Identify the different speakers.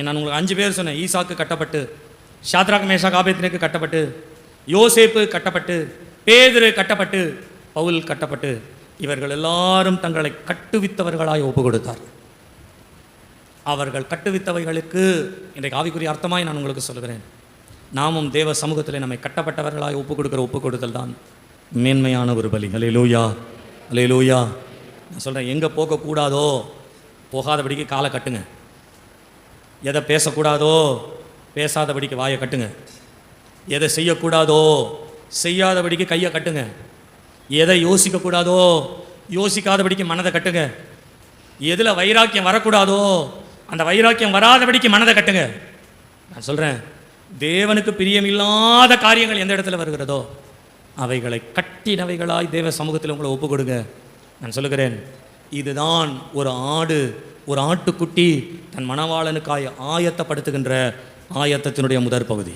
Speaker 1: நான் உங்களுக்கு 5 பேர் சொன்னேன். ஈசாக்கு கட்டப்பட்டு, ஷாத்ராக் மேஷாக் ஆபேத்நேகோ கட்டப்பட்டு, யோசேப்பு கட்டப்பட்டு, பேதுரு கட்டப்பட்டு, பவுல் கட்டப்பட்டு, இவர்கள் எல்லாரும் தங்களை கட்டுவித்தவர்களாய் ஒப்பு கொடுத்தார். அவர்கள் கட்டுவித்தவைகளுக்கு இன்றைக்கு ஆவிக்குரிய அர்த்தமாய் நான் உங்களுக்கு சொல்கிறேன். நாமும் தேவ சமூகத்தில் நம்மை கட்டப்பட்டவர்களாய் ஒப்பு கொடுத்தல் தான் மேன்மையான ஒரு பலி. அல்லேலூயா, அல்லேலூயா. நான் சொல்கிறேன், எங்கே போகக்கூடாதோ போகாதபடிக்கு காலை கட்டுங்க. எதை பேசக்கூடாதோ பேசாதபடிக்கு வாயை கட்டுங்க. எதை செய்யக்கூடாதோ செய்யாதபடிக்கு கையை கட்டுங்க. எதை யோசிக்கக்கூடாதோ யோசிக்காதபடிக்கு மனதை கட்டுங்க. எதில் வைராக்கியம் வரக்கூடாதோ அந்த வைராக்கியம் வராதபடிக்கு மனதை கட்டுங்க. நான் சொல்கிறேன், தேவனுக்கு பிரியமில்லாத காரியங்கள் எந்த இடத்துல வருகிறதோ அவைகளை கட்டினவைகளாய் தேவ சமூகத்தில் உங்களை ஒப்பு கொடுங்க. நான் சொல்லுகிறேன், இதுதான் ஒரு ஆட்டுக்குட்டி தன் மணவாளனுக்காய் ஆயத்தப்படுத்துகின்ற ஆயத்தத்தினுடைய முதற் பகுதி.